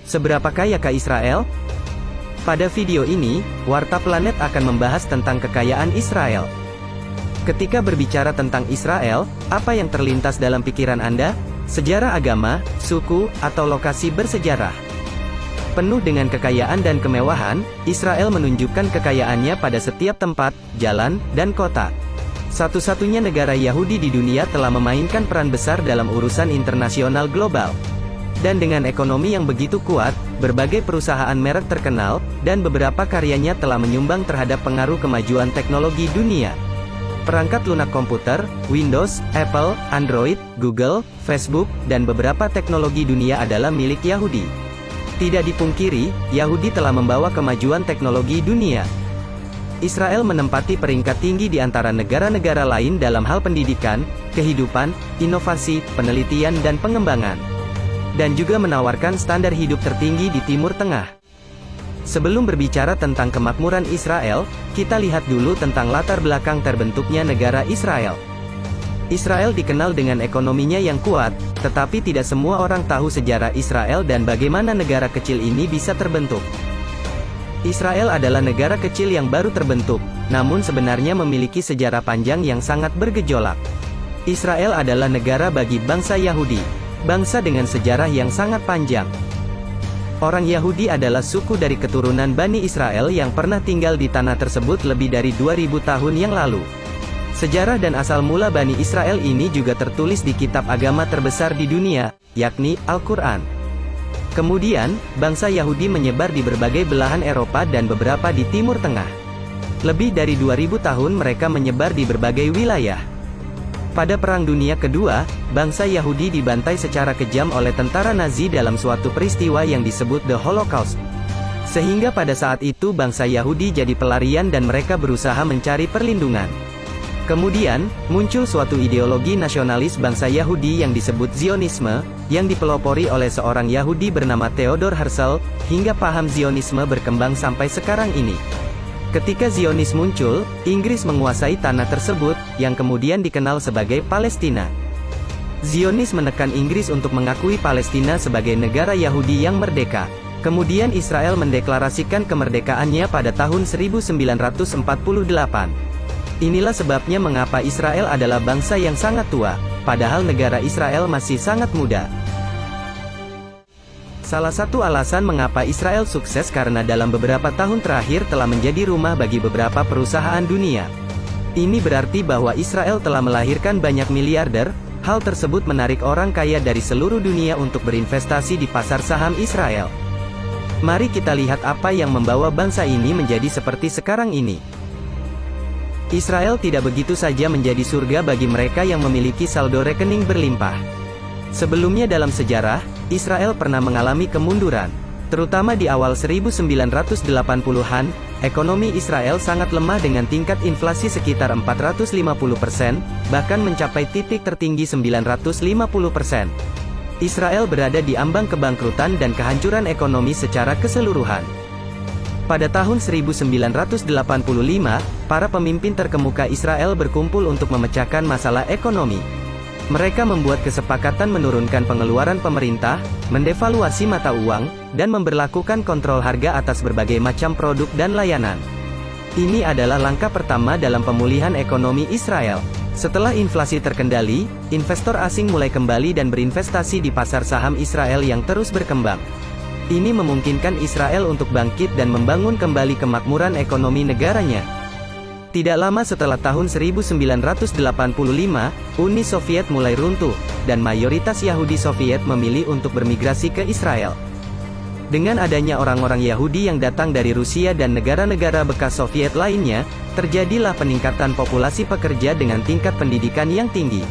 Seberapa kayakah Israel? Pada video ini, Warta Planet akan membahas tentang kekayaan Israel. Ketika berbicara tentang Israel, apa yang terlintas dalam pikiran Anda? Sejarah agama, suku, atau lokasi bersejarah? Penuh dengan kekayaan dan kemewahan, Israel menunjukkan kekayaannya pada setiap tempat, jalan, dan kota. Satu-satunya negara Yahudi di dunia telah memainkan peran besar dalam urusan internasional global. Dan dengan ekonomi yang begitu kuat, berbagai perusahaan merek terkenal, dan beberapa karyanya telah menyumbang terhadap pengaruh kemajuan teknologi dunia. Perangkat lunak komputer, Windows, Apple, Android, Google, Facebook, dan beberapa teknologi dunia adalah milik Yahudi. Tidak dipungkiri, Yahudi telah membawa kemajuan teknologi dunia. Israel menempati peringkat tinggi di antara negara-negara lain dalam hal pendidikan, kehidupan, inovasi, penelitian dan pengembangan. Dan juga menawarkan standar hidup tertinggi di Timur Tengah. Sebelum berbicara tentang kemakmuran Israel, kita lihat dulu tentang latar belakang terbentuknya negara Israel. Israel dikenal dengan ekonominya yang kuat, tetapi tidak semua orang tahu sejarah Israel dan bagaimana negara kecil ini bisa terbentuk. Israel adalah negara kecil yang baru terbentuk, namun sebenarnya memiliki sejarah panjang yang sangat bergejolak. Israel adalah negara bagi bangsa Yahudi, bangsa dengan sejarah yang sangat panjang. Orang Yahudi adalah suku dari keturunan Bani Israel yang pernah tinggal di tanah tersebut lebih dari 2000 tahun yang lalu. Sejarah dan asal mula Bani Israel ini juga tertulis di kitab agama terbesar di dunia, yakni Al-Quran. Kemudian, bangsa Yahudi menyebar di berbagai belahan Eropa dan beberapa di Timur Tengah. Lebih dari 2000 tahun mereka menyebar di berbagai wilayah. Pada Perang Dunia Kedua, bangsa Yahudi dibantai secara kejam oleh tentara Nazi dalam suatu peristiwa yang disebut The Holocaust. Sehingga pada saat itu bangsa Yahudi jadi pelarian dan mereka berusaha mencari perlindungan. Kemudian, muncul suatu ideologi nasionalis bangsa Yahudi yang disebut Zionisme, yang dipelopori oleh seorang Yahudi bernama Theodor Herzl, hingga paham Zionisme berkembang sampai sekarang ini. Ketika Zionis muncul, Inggris menguasai tanah tersebut, yang kemudian dikenal sebagai Palestina. Zionis menekan Inggris untuk mengakui Palestina sebagai negara Yahudi yang merdeka. Kemudian Israel mendeklarasikan kemerdekaannya pada tahun 1948. Inilah sebabnya mengapa Israel adalah bangsa yang sangat tua, padahal negara Israel masih sangat muda. Salah satu alasan mengapa Israel sukses karena dalam beberapa tahun terakhir telah menjadi rumah bagi beberapa perusahaan dunia. Ini berarti bahwa Israel telah melahirkan banyak miliarder. Hal tersebut menarik orang kaya dari seluruh dunia untuk berinvestasi di pasar saham Israel. Mari kita lihat apa yang membawa bangsa ini menjadi seperti sekarang ini. Israel tidak begitu saja menjadi surga bagi mereka yang memiliki saldo rekening berlimpah. Sebelumnya dalam sejarah, Israel pernah mengalami kemunduran. Terutama di awal 1980-an, ekonomi Israel sangat lemah dengan tingkat inflasi sekitar 450%, bahkan mencapai titik tertinggi 950%. Israel berada di ambang kebangkrutan dan kehancuran ekonomi secara keseluruhan. Pada tahun 1985, para pemimpin terkemuka Israel berkumpul untuk memecahkan masalah ekonomi. Mereka membuat kesepakatan menurunkan pengeluaran pemerintah, mendevaluasi mata uang, dan memberlakukan kontrol harga atas berbagai macam produk dan layanan. Ini adalah langkah pertama dalam pemulihan ekonomi Israel. Setelah inflasi terkendali, investor asing mulai kembali dan berinvestasi di pasar saham Israel yang terus berkembang. Ini memungkinkan Israel untuk bangkit dan membangun kembali kemakmuran ekonomi negaranya. Tidak lama setelah tahun 1985, Uni Soviet mulai runtuh, dan mayoritas Yahudi Soviet memilih untuk bermigrasi ke Israel. Dengan adanya orang-orang Yahudi yang datang dari Rusia dan negara-negara bekas Soviet lainnya, terjadilah peningkatan populasi pekerja dengan tingkat pendidikan yang tinggi.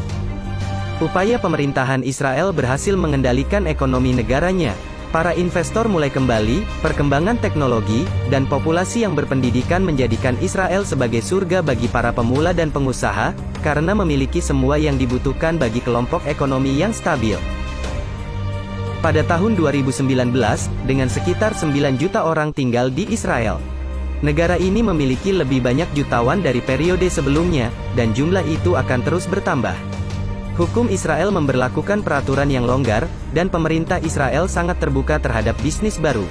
Upaya pemerintahan Israel berhasil mengendalikan ekonomi negaranya. Para investor mulai kembali, perkembangan teknologi, dan populasi yang berpendidikan menjadikan Israel sebagai surga bagi para pemula dan pengusaha, karena memiliki semua yang dibutuhkan bagi kelompok ekonomi yang stabil. Pada tahun 2019, dengan sekitar 9 juta orang tinggal di Israel. Negara ini memiliki lebih banyak jutawan dari periode sebelumnya, dan jumlah itu akan terus bertambah. Hukum Israel memberlakukan peraturan yang longgar, dan pemerintah Israel sangat terbuka terhadap bisnis baru.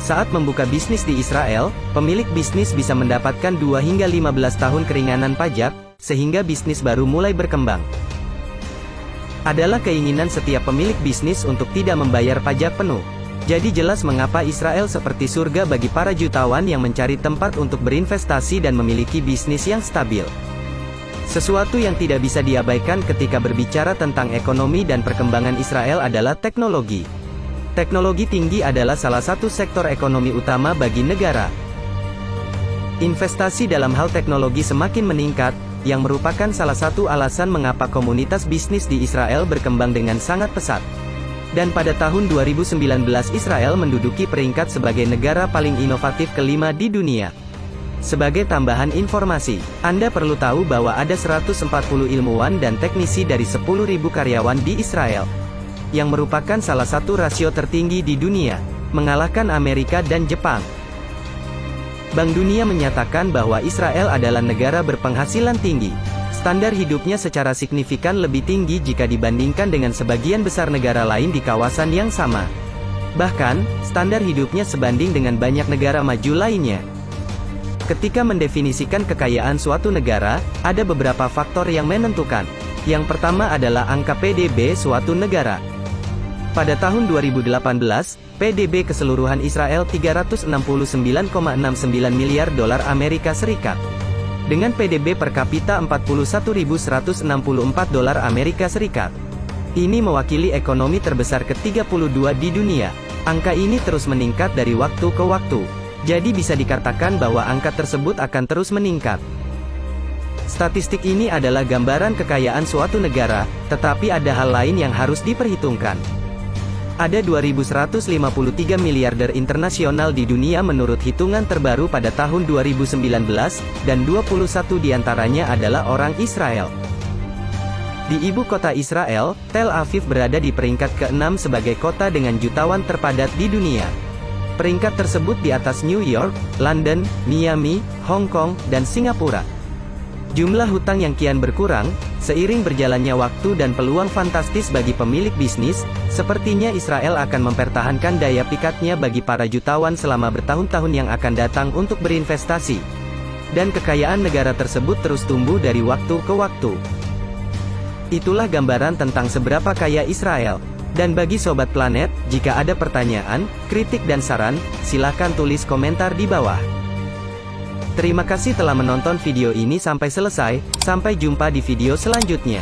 Saat membuka bisnis di Israel, pemilik bisnis bisa mendapatkan 2 hingga 15 tahun keringanan pajak, sehingga bisnis baru mulai berkembang. Adalah keinginan setiap pemilik bisnis untuk tidak membayar pajak penuh. Jadi jelas mengapa Israel seperti surga bagi para jutawan yang mencari tempat untuk berinvestasi dan memiliki bisnis yang stabil. Sesuatu yang tidak bisa diabaikan ketika berbicara tentang ekonomi dan perkembangan Israel adalah teknologi. Teknologi tinggi adalah salah satu sektor ekonomi utama bagi negara. Investasi dalam hal teknologi semakin meningkat, yang merupakan salah satu alasan mengapa komunitas bisnis di Israel berkembang dengan sangat pesat. Dan pada tahun 2019 Israel menduduki peringkat sebagai negara paling inovatif kelima di dunia. Sebagai tambahan informasi, Anda perlu tahu bahwa ada 140 ilmuwan dan teknisi dari 10.000 karyawan di Israel, yang merupakan salah satu rasio tertinggi di dunia, mengalahkan Amerika dan Jepang. Bank Dunia menyatakan bahwa Israel adalah negara berpenghasilan tinggi. Standar hidupnya secara signifikan lebih tinggi jika dibandingkan dengan sebagian besar negara lain di kawasan yang sama. Bahkan, standar hidupnya sebanding dengan banyak negara maju lainnya. Ketika mendefinisikan kekayaan suatu negara, ada beberapa faktor yang menentukan. Yang pertama adalah angka PDB suatu negara. Pada tahun 2018, PDB keseluruhan Israel 369,69 miliar dolar Amerika Serikat. Dengan PDB per kapita 41.164 dolar Amerika Serikat. Ini mewakili ekonomi terbesar ke-32 di dunia. Angka ini terus meningkat dari waktu ke waktu. Jadi bisa dikatakan bahwa angka tersebut akan terus meningkat. Statistik ini adalah gambaran kekayaan suatu negara, tetapi ada hal lain yang harus diperhitungkan. Ada 2.153 miliarder internasional di dunia menurut hitungan terbaru pada tahun 2019, dan 21 diantaranya adalah orang Israel. Di ibu kota Israel, Tel Aviv berada di peringkat ke-6 sebagai kota dengan jutawan terpadat di dunia. Peringkat tersebut di atas New York, London, Miami, Hong Kong, dan Singapura. Jumlah hutang yang kian berkurang, seiring berjalannya waktu dan peluang fantastis bagi pemilik bisnis, sepertinya Israel akan mempertahankan daya pikatnya bagi para jutawan selama bertahun-tahun yang akan datang untuk berinvestasi. Dan kekayaan negara tersebut terus tumbuh dari waktu ke waktu. Itulah gambaran tentang seberapa kaya Israel. Dan bagi Sobat Planet, jika ada pertanyaan, kritik dan saran, silakan tulis komentar di bawah. Terima kasih telah menonton video ini sampai selesai, sampai jumpa di video selanjutnya.